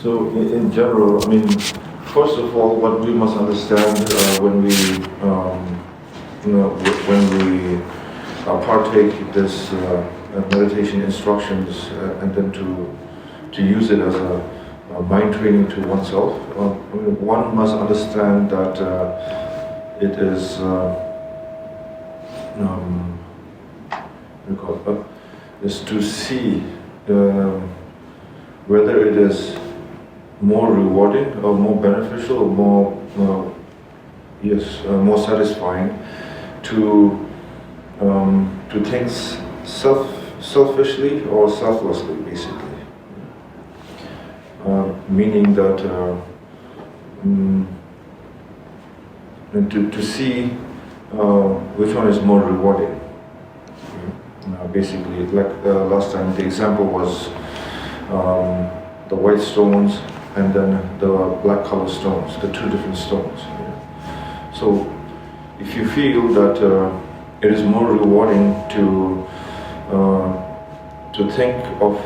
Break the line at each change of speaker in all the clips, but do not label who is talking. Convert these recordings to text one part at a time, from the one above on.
So in general, I mean, first of all, what we must understand when we partake this meditation instructions and then to use it as a mind training to oneself, one must understand that it is is to see whether it is more rewarding or more beneficial or more more satisfying to think selfishly or selflessly, basically. Meaning that to see which one is more rewarding. Basically, like last time, the example was the white stones and then the black color stones, the two different stones. So, if you feel that it is more rewarding to think of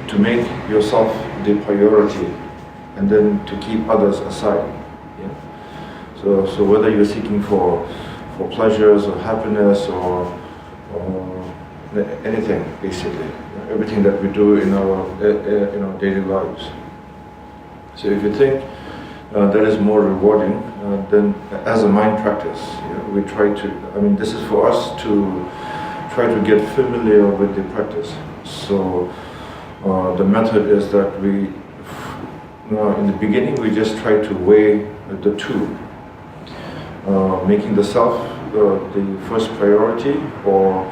to make yourself the priority and then to keep others aside. So whether you're seeking for pleasures or happiness or anything, basically, everything that we do in our daily lives. So if you think that is more rewarding, then as a mind practice, we try to. I mean, this is for us to try to get familiar with the practice. So the method is that we, in the beginning, we just try to weigh the two. Making the self the first priority, or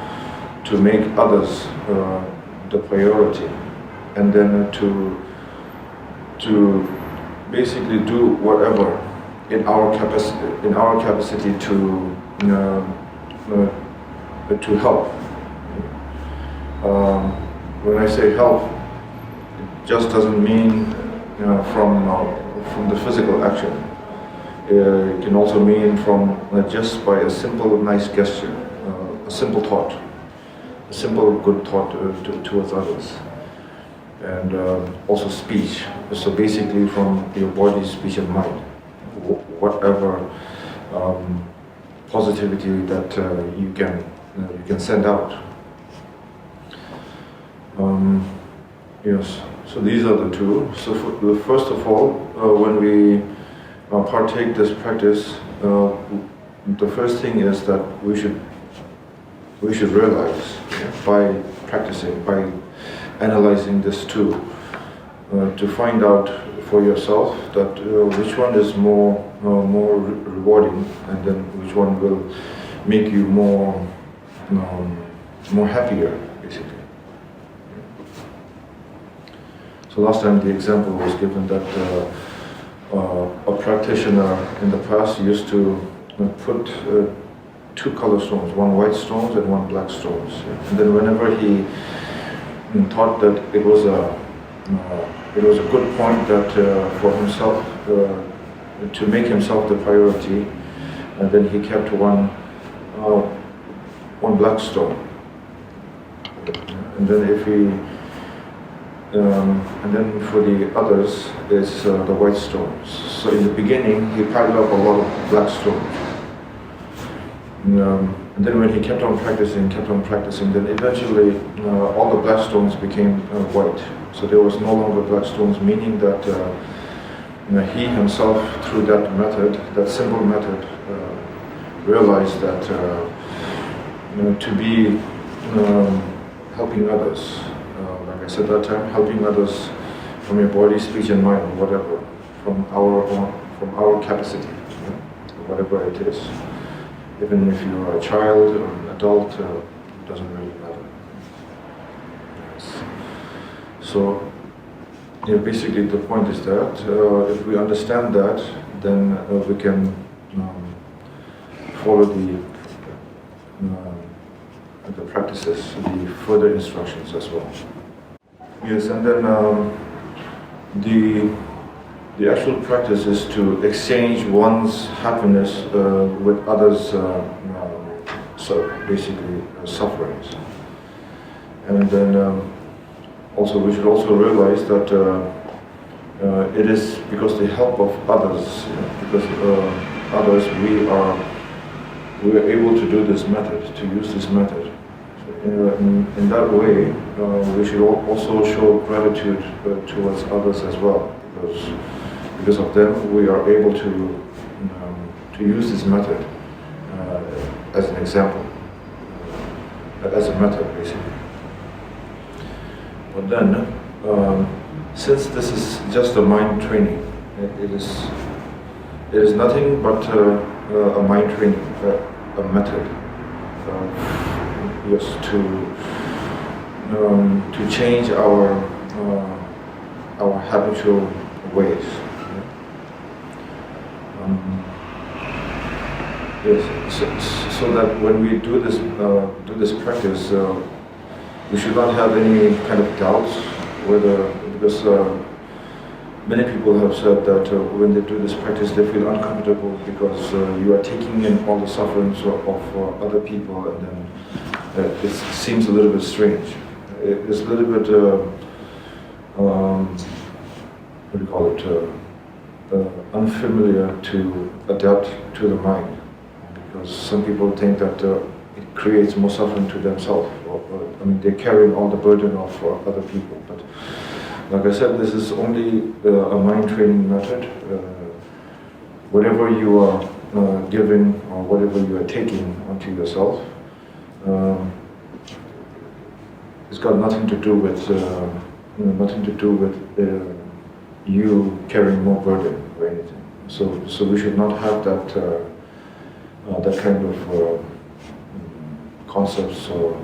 to make others the priority, and then to basically do whatever in our capacity to help. When I say help, it just doesn't mean from the physical action. It can also mean from just by a simple nice gesture, a simple thought, a simple good thought towards others, and also speech. So basically from your body, speech and mind, whatever positivity that you can send out. Yes, so these are the two. So first of all, when we partake this practice, the first thing is that we should realize by practicing, by analyzing this too, to find out for yourself that which one is more rewarding, and then which one will make you more happier, basically. So last time the example was given that a practitioner in the past used to put two color stones, one white stones and one black stones. And then whenever he thought that it was a good point that for himself to make himself the priority, and then he kept one black stone. And then if he and then for the others is the white stones. So in the beginning he piled up a lot of black stones. And then when he kept on practicing, then eventually all the black stones became white. So there was no longer black stones, meaning that he himself, through that method, that simple method, realized that to be helping others, like I said that time, helping others from your body, speech and mind, whatever, from our capacity, whatever it is. Even if you are a child or an adult, it doesn't really matter. Yes. So, basically the point is that if we understand that, then we can follow the practices, the further instructions as well. Yes, and then the actual practice is to exchange one's happiness with others' so basically sufferings. And then also we should also realize that it is because the help of others, because others we are able to do this method, to use this method. So in that way, we should also show gratitude towards others as well, because of them we are able to use this method as an example, as a method basically. But then, since this is just a mind training, it is nothing but a mind training, a method, yes, to change our habitual ways. Yes, so that when we do this practice, we should not have any kind of doubts because many people have said that when they do this practice they feel uncomfortable because you are taking in all the sufferings of other people, and then it seems a little bit strange. It's a little bit, what do you call it, unfamiliar to adapt to the mind, because some people think that it creates more suffering to themselves. I mean, they're carrying all the burden of other people. But like I said, this is only a mind training method. Whatever you are giving or whatever you are taking onto yourself, it's got nothing to do with you carrying more burden or anything. So we should not have that kind of concepts or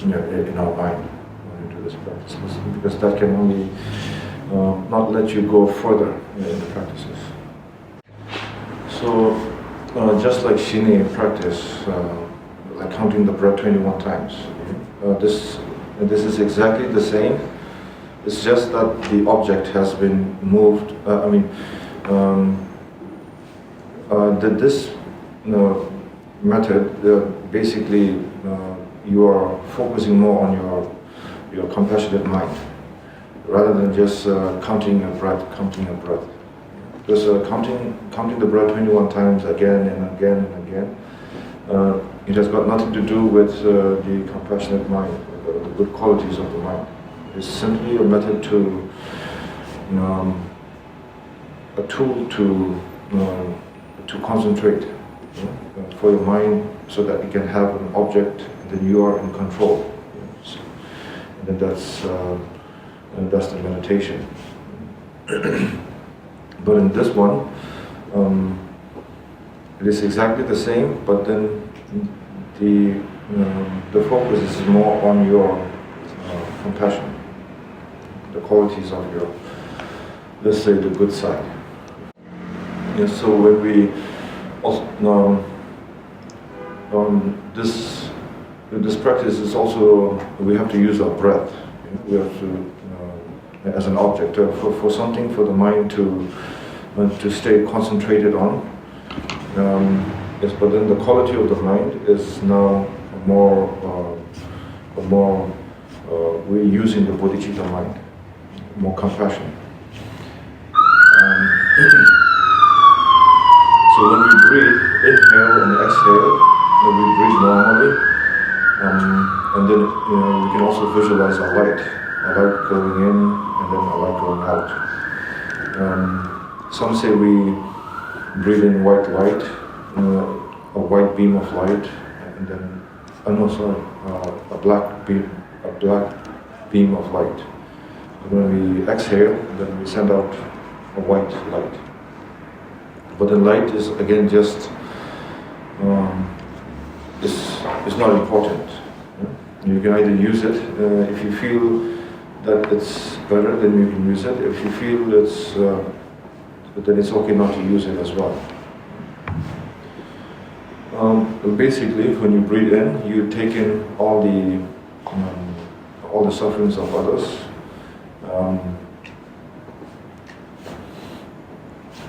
in our mind when we do this practice, because that can only not let you go further in the practices. So just like Shine practice, like counting the breath 21 times, this is exactly the same. It's just that the object has been moved. This method basically you are focusing more on your compassionate mind rather than just counting a breath. Because counting the breath 21 times again and again and again, it has got nothing to do with the compassionate mind, the good qualities of the mind. It's simply a method a tool to concentrate for your mind, so that you can have an object, and then you are in control. And then that's the meditation. But in this one, it is exactly the same, but then the focus is more on your compassion, the qualities of your, let's say, the good side. Yeah, so when we also, this practice is also, we have to use our breath. We have to, as an object, for something for the mind to stay concentrated on. Yes, but then the quality of the mind is now more, we're using the bodhicitta mind, more compassion. So when we breathe, inhale and exhale, we breathe normally, and then we can also visualize a light going in and then a light going out. Some say we breathe in white light, a white beam of light, and then a black beam of light. And when we exhale, then we send out a white light. But the light is again just is not important. You can either use it if you feel that it's better, then you can use it. If you feel then it's okay not to use it as well. Basically, when you breathe in, you take in all the sufferings of others.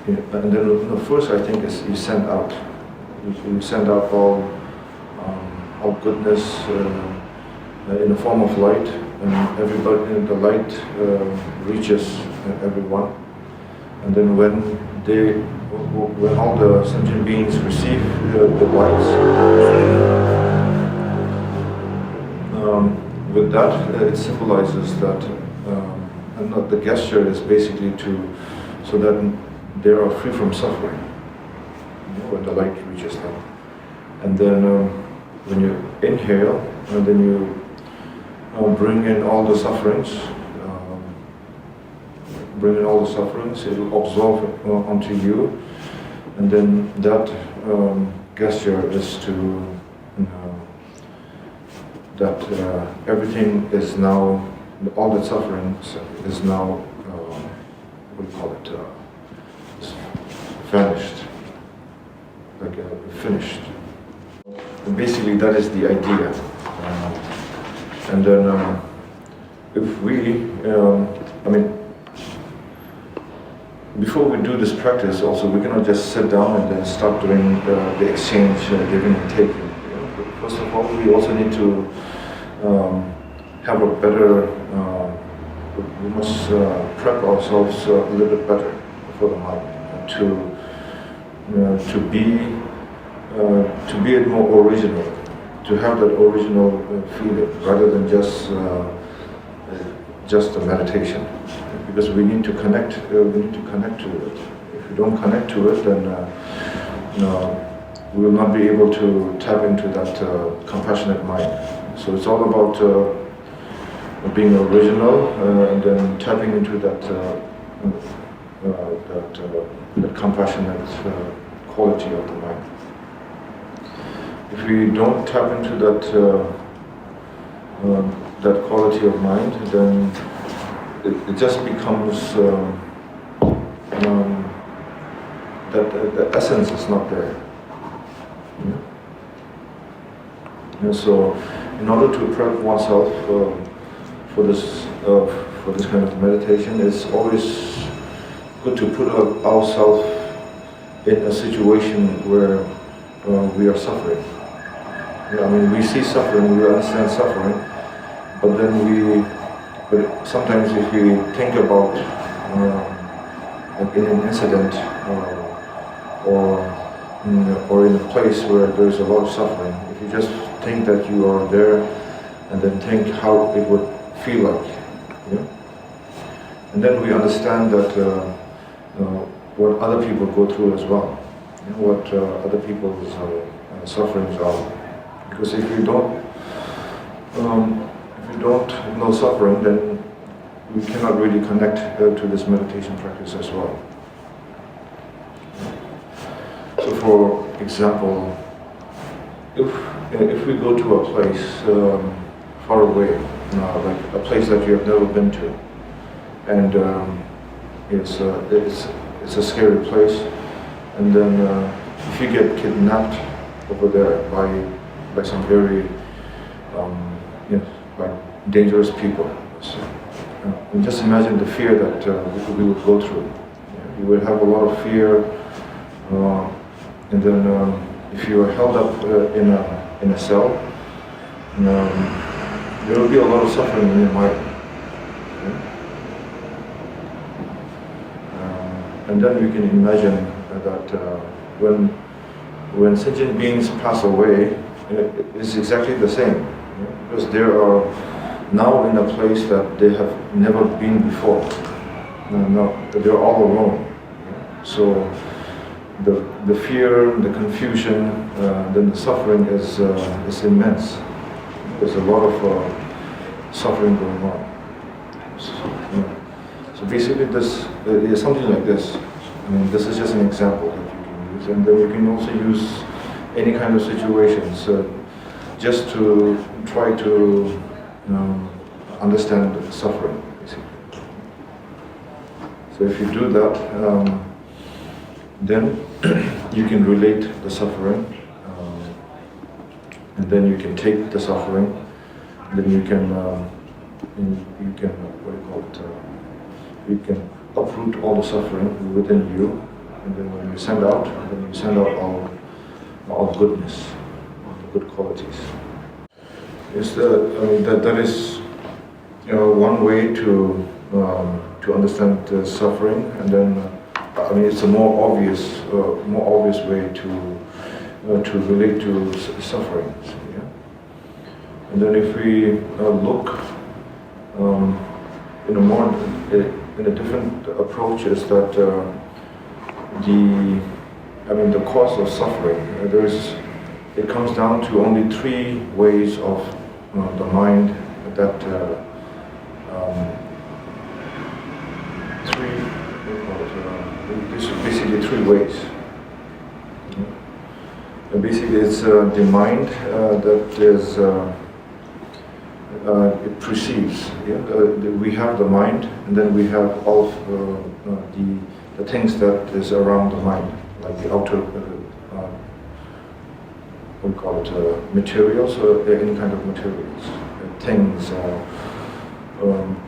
And then the first, I think, is you send out. You send out all goodness, in the form of light, and everybody, the light reaches everyone. And then when all the sentient beings receive the lights, with that it symbolizes that, and the gesture is basically so that they are free from suffering, when the light reaches them. And then when you inhale, and then you bring in all the sufferings, it will absorb onto you, and then that gesture is to that everything is now, all the sufferings is now, what do you call it, vanished, like finished. And basically that is the idea. And then if we, before we do this practice also, we cannot just sit down and then start doing the exchange, giving and taking. First of all, we also need to have a better, we must prep ourselves a little bit better for the mind, to be more original, to have that original feeling rather than just a meditation, because we need to connect. We need to connect to it. If we don't connect to it, then we will not be able to tap into that compassionate mind. So it's all about being original and then tapping into that compassionate quality of the mind. If we don't tap into that quality of mind, then it just becomes that the essence is not there. And so, in order to prep oneself for this kind of meditation, it's always good to put ourselves in a situation where we are suffering. We see suffering, we understand suffering, but sometimes if we think about like in an incident or in a place where there's a lot of suffering, if you just think that you are there and then think how it would feel like, and then we understand that what other people go through as well, what other people's sufferings are. Because if you don't know suffering, then we cannot really connect to this meditation practice as well. So, for example, if we go to a place far away, like a place that you have never been to, and it's a scary place, and then if you get kidnapped over there by some very like dangerous people, so, and just imagine the fear that we would go through. You would have a lot of fear, and then if you are held up in a cell, there will be a lot of suffering in your mind. And then we can imagine that when sentient beings pass away, it's exactly the same, because they are now in a place that they have never been before. They're all alone. So the fear, the confusion, then the suffering is immense. There's a lot of suffering going on. So basically, this is something like this. This is just an example that you can use, and then you can also use any kind of situations just to try to understand the suffering, basically. So if you do that, then you can relate the suffering, and then you can take the suffering, and then you can you can uproot all the suffering within you, and then when you send out, all goodness, all the good qualities. is that is one way to understand suffering, and then it's a more obvious way to relate to suffering. Yeah? And then if we look in a different approach, is that the cause of suffering. It comes down to only three ways of the mind that basically three ways. Basically, it's the mind that is it perceives. Yeah? We have the mind, and then we have all of the things that is around the mind, like the outer, we call it materials, or any kind of materials, things,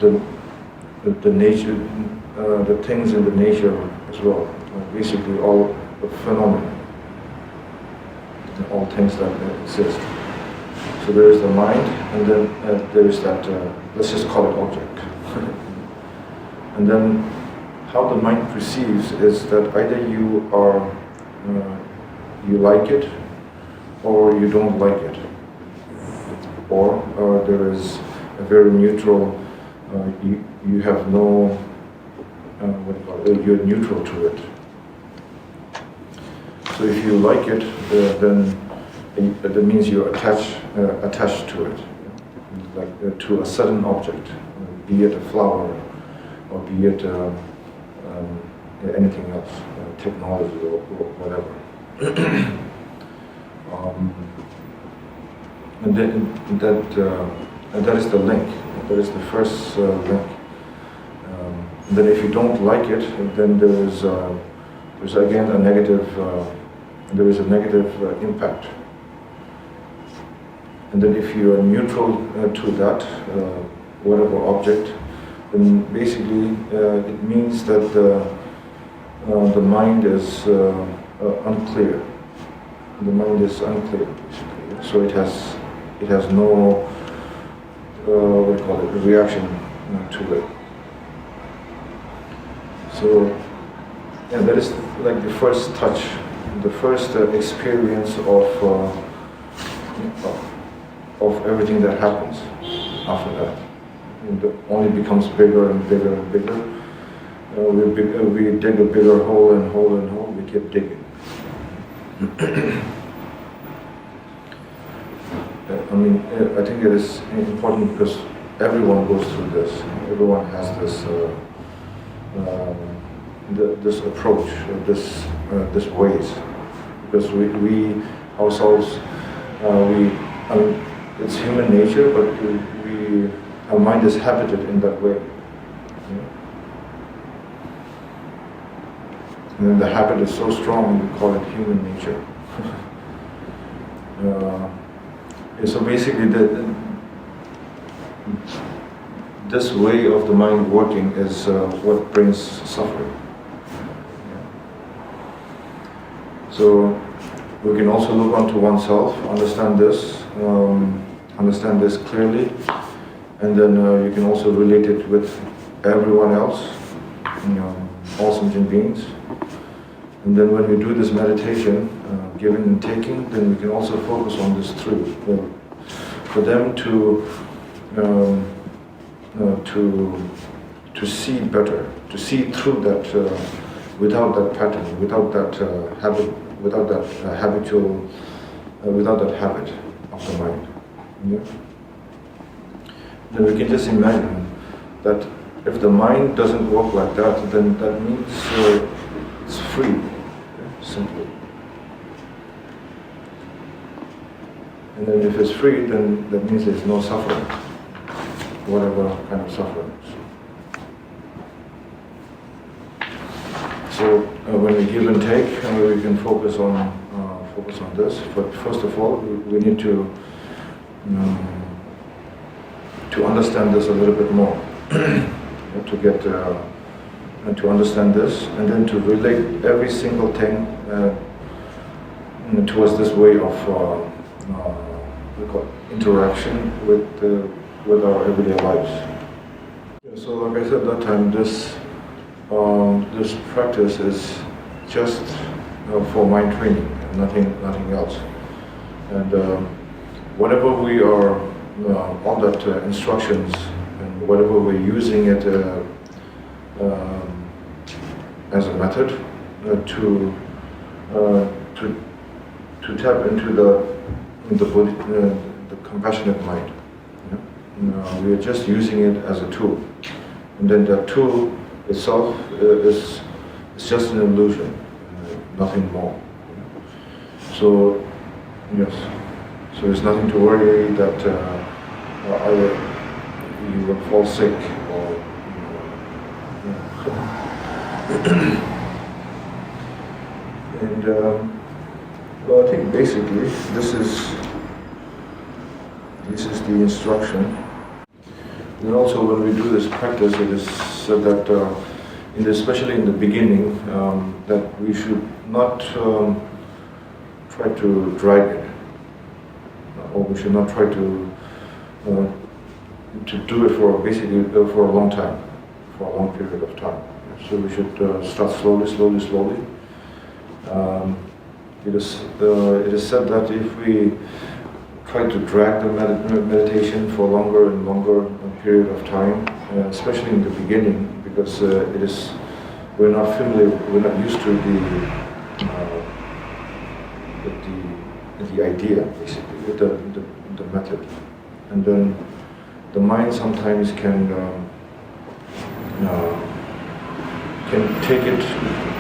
the nature, the things in the nature as well. Basically, all the phenomena, all things that exist. So there is the mind, and then there is that, let's just call it object. And then how the mind perceives is that either you like it, or you don't like it, or there is a very neutral. You have no. You're neutral to it. So if you like it, then that means you're attached to it, like to a certain object, be it a flower, or be it anything else, technology or whatever. And that is the link. That is the first link. Then if you don't like it, then there's again a negative. There is a negative impact. And then if you are neutral to that, whatever object, then basically it means that the mind is unclear. The mind is unclear, basically. So it has no reaction to it. So that is like the first touch, the first experience of everything that happens after that. It only becomes bigger and bigger and bigger. We dig a bigger hole and hole and hole. We keep digging. I think it is important because everyone goes through this. Everyone has this this approach, this ways, because we ourselves it's human nature, but our mind is habited in that way. And then the habit is so strong, we call it human nature. So basically, this way of the mind working is what brings suffering. So we can also look onto oneself, understand this clearly, and then you can also relate it with everyone else, all sentient beings. And then when we do this meditation, giving and taking, then we can also focus on this three. For them to see better, to see through that, without that pattern, without that habit, without that habitual, without that habit of the mind. Yeah? Then we can just imagine that if the mind doesn't work like that, then that means it's free, simply. And then if it's free, then that means there's no suffering, whatever kind of suffering. So when we give and take, we can focus on this. But first of all, we need to understand this a little bit more, to get to understand this, and then to relate every single thing towards this way of interaction with our everyday lives. Yeah, so like I said that time, this practice is just for mind training and nothing else. And whenever we are on that instructions and whatever we're using it as a method to tap into the compassionate mind. We are just using it as a tool, and then that tool itself is just an illusion, nothing more. So yes, so there's nothing to worry that either you will fall sick or. And well, I think basically this is the instruction. And also when we do this practice, it is said that, especially in the beginning, that we should not try to drag it, or we should not try to do it for basically for a long time, for a long period of time. So we should start slowly. It is said that if we try to drag the meditation for longer and longer period of time, especially in the beginning, because we're not familiar, we're not used to the idea, basically, with the method, and then the mind sometimes can take it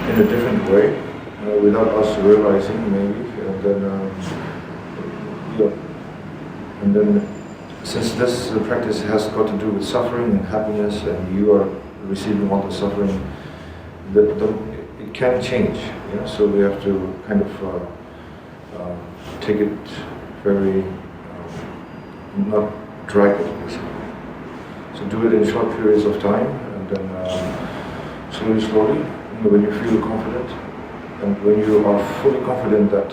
in a different way without us realizing, maybe, and then since this practice has got to do with suffering and happiness, and you are receiving all the suffering, it can change. Yeah? So we have to kind of take it very, not drag it, basically. So do it in short periods of time, and then slowly, when you feel confident, and when you are fully confident that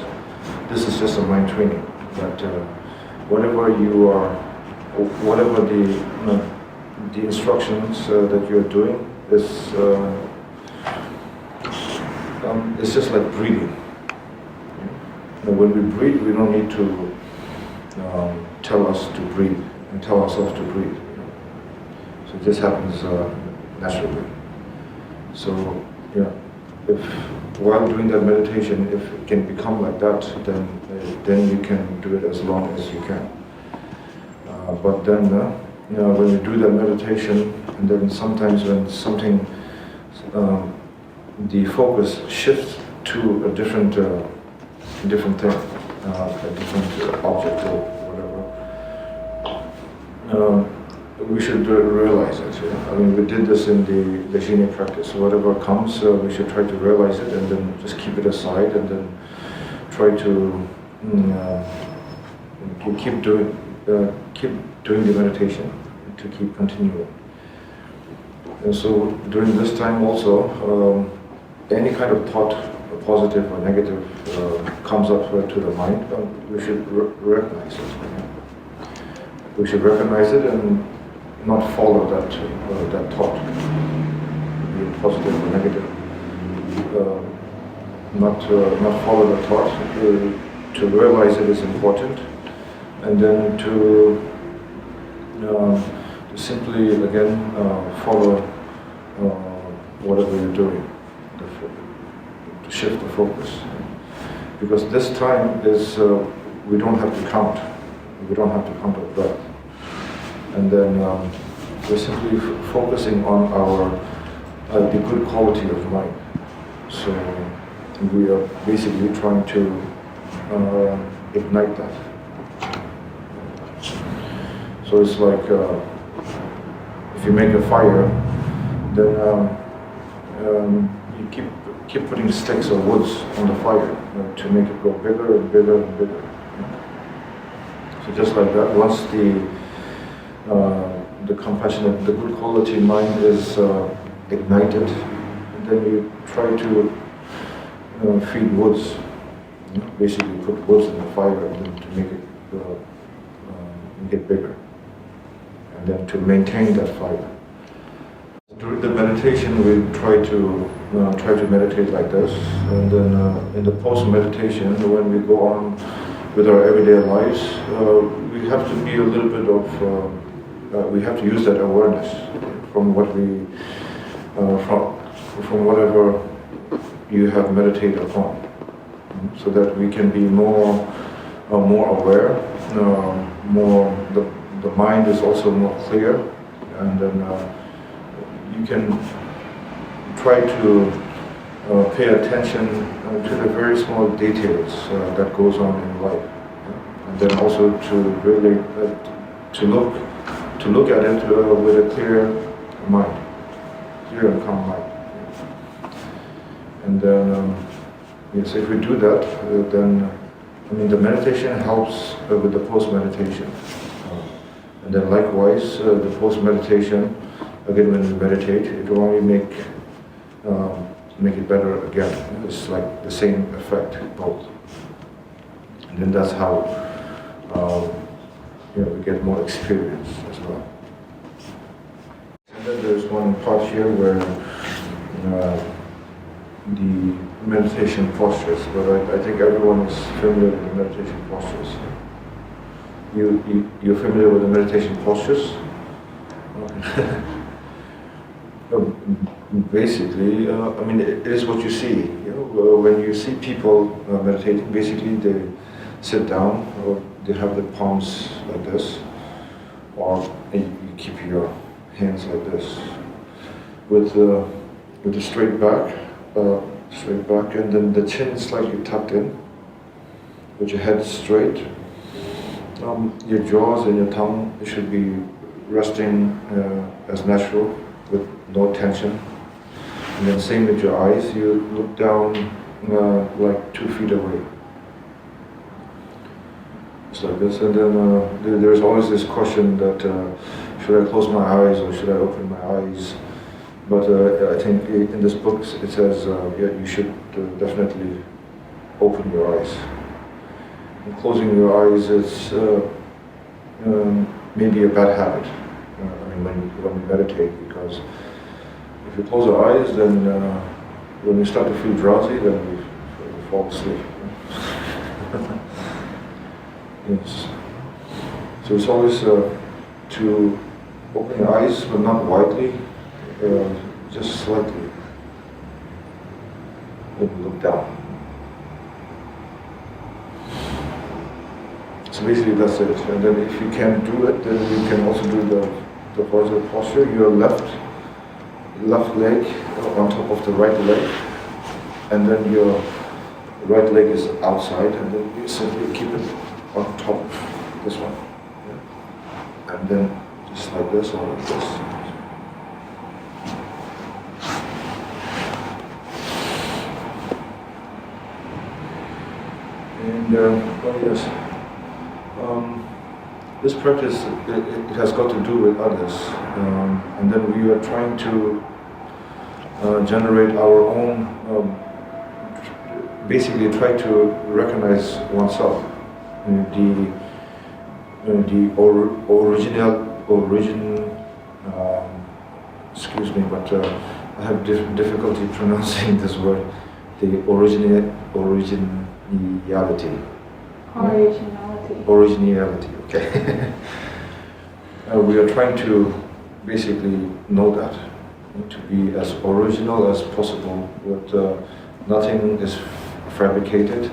this is just a mind training, that whatever you are, or whatever the instructions that you are doing is it's just like breathing. And when we breathe, we don't need to tell us to breathe and tell ourselves to breathe. So it just happens naturally. So yeah, if while doing that meditation, if it can become like that, then you can do it as long as you can. But then, when you do that meditation, and then sometimes when something, the focus shifts to a different thing, a different object or whatever, we should realize it. Yeah? I mean, we did this in the Lojong practice. So whatever comes, we should try to realize it, and then just keep it aside, and then try to keep doing the meditation, to keep continuing. And so during this time also, any kind of thought, positive or negative, comes up to the mind, we should recognize it. We should recognize it and not follow that thought, be it positive or negative. Not follow the thought. To realize it is important, and then to simply again follow whatever you're doing, to shift the focus. Because this time is we don't have to count. We don't have to count our breath. And then we're simply focusing on the good quality of mind. So we are basically trying to ignite that. So it's like if you make a fire, then you keep putting sticks or woods on the fire to make it go bigger and bigger and bigger. So just like that, once the compassionate, the good quality mind is ignited, and then you try to feed woods, basically put woods in the fire and then to make it make it bigger, and then to maintain that fire. During the meditation, we try to meditate like this, and then in the post-meditation, when we go on with our everyday lives, we have to be a little bit of, we have to use that awareness from what we, from whatever you have meditated upon, so that we can be more aware, the mind is also more clear, and then you can try to pay attention to the very small details that goes on in life, and then also to really to look at it with a clear mind, clear and calm mind. And then yes, if we do that, then the meditation helps with the post-meditation, and then likewise the post-meditation. Again, when we meditate, it will only make it better again. It's like the same effect, both. And then that's how we get more experience as well. And then there's one part here where the meditation postures, but I think everyone is familiar with the meditation postures. You're familiar with the meditation postures? Okay. Basically, it is what you see. When you see people meditating, basically they sit down, or they have their palms like this, or you keep your hands like this, with a straight back, and then the chin slightly tucked in, with your head straight. Your jaws and your tongue should be resting as natural, with no tension. And then same with your eyes, you look down like 2 feet away. Just like this. And then there's always this question that should I close my eyes or should I open my eyes? But I think in this book it says you should definitely open your eyes. And closing your eyes is maybe a bad habit. When we meditate, because if you close your eyes, then when you start to feel drowsy, then you fall asleep. Yes. So it's always to open your eyes, but not widely, just slightly. Maybe look down. So basically that's it. And then if you can't do it, then you can also do the horizontal posture. Your left leg on top of the right leg, and then your right leg is outside, and then you simply keep it on top of this one. Yeah. And then just like this or like this. And yes. This practice, it has got to do with others, and then we are trying to generate our own, basically try to recognize oneself, excuse me, but I have difficulty pronouncing this word, the originality. Originality, okay. We are trying to basically know that, to be as original as possible, but nothing is fabricated,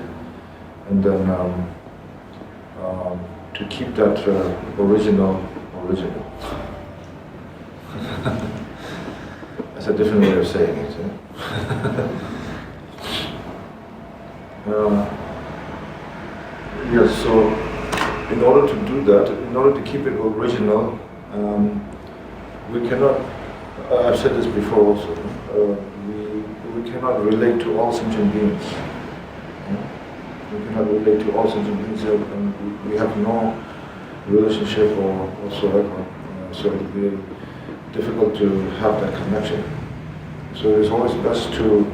and then to keep that original. That's a different way of saying it. Yes, so in order to do that, in order to keep it original, we cannot, I've said this before also, we cannot relate to all sentient beings. We cannot relate to all sentient beings, and we have no relationship or whatsoever, so it will be difficult to have that connection. So it's always best to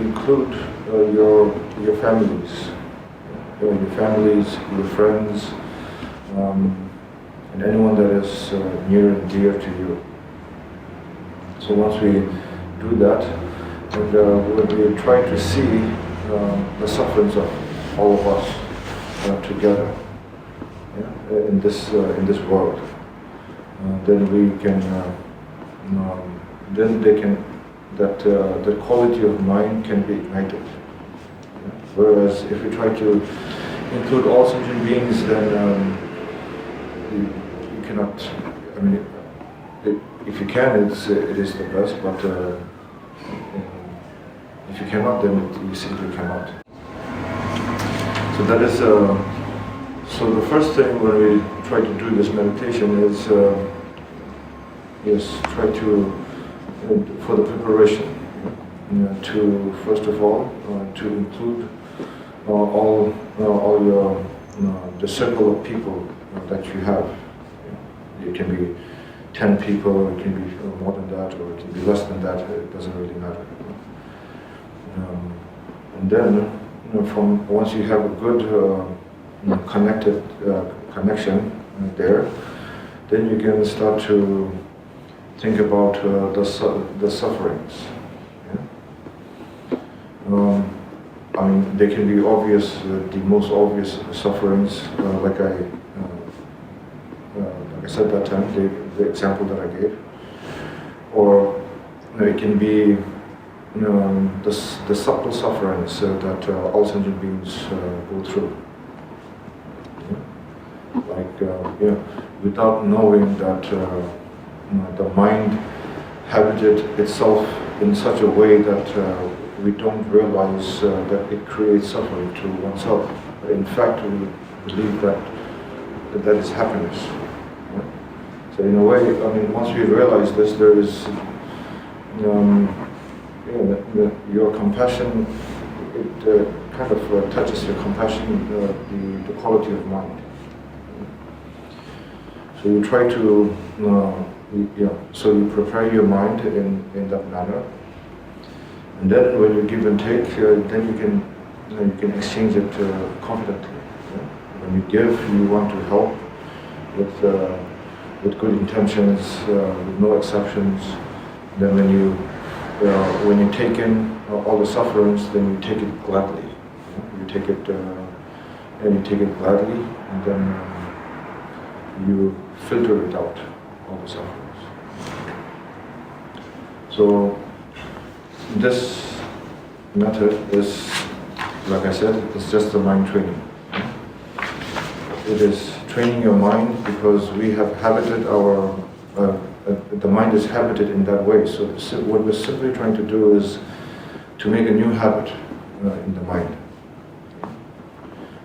include your families your families, your friends, and anyone that is near and dear to you. So once we do that, and we try to see the sufferings of all of us together, in this world, then we can, then they can, the quality of mind can be ignited. Whereas if we try to include all sentient beings, then you cannot. I mean, if you can, it is the best. But if you cannot, then you simply cannot. So that is. So the first thing when we try to do this meditation is try to for the preparation to first of all to include all your the circle of people that you have. It can be 10 people, it can be more than that, or it can be less than that. It doesn't really matter. And then, from once you have a good connection there, then you can start to think about the sufferings. I mean, they can be obvious, the most obvious sufferings, like I said that time, the example that I gave, or it can be the subtle sufferings that all sentient beings go through. Like without knowing that the mind habited itself in such a way that we don't realize that it creates suffering to oneself. In fact, we believe that is happiness. So in a way, I mean, once we realize this, there is your compassion. It kind of touches your compassion, the quality of mind. So you try to, so you prepare your mind in that manner, and then when you give and take, then you can exchange it confidently. When you give, you want to help with good intentions, with no exceptions. Then when you take in all the sufferings, then you take it gladly. You take it gladly, and then you filter it out, all the sufferings. So this method is, like I said, it's just a mind training. It is training your mind because we have habited the mind is habited in that way. So what we're simply trying to do is to make a new habit in the mind,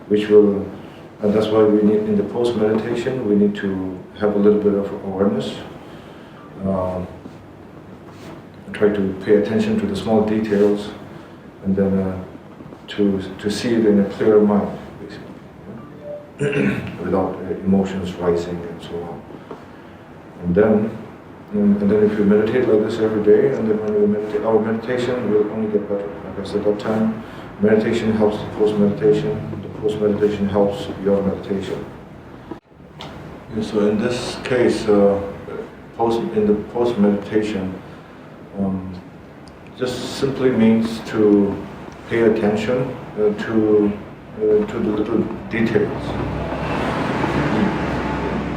which will, and that's why we need, in the post-meditation, we need to have a little bit of awareness, try to pay attention to the small details, and then to see it in a clearer mind, basically, without emotions rising and so on. And then if you meditate like this every day, and then when we meditate, our meditation will only get better. Like I said that time, meditation helps the post-meditation, the post-meditation helps your meditation. And so in this case, in the post-meditation, just simply means to pay attention to the little details.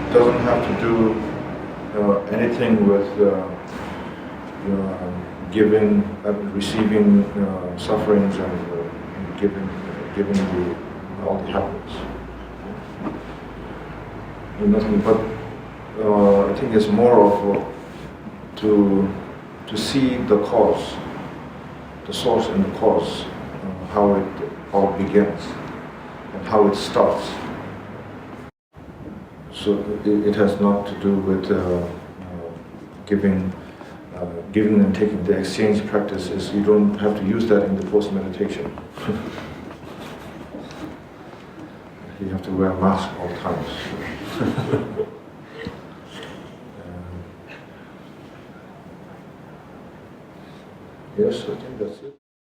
It doesn't have to do anything with giving, receiving sufferings and giving all the happiness. Nothing, but I think it's more of to see the cause, the source and the cause, how it all begins and how it starts. So it has not to do with giving and taking. The exchange practice is, you don't have to use that in the post-meditation. You have to wear a mask all times. Yes, I think that's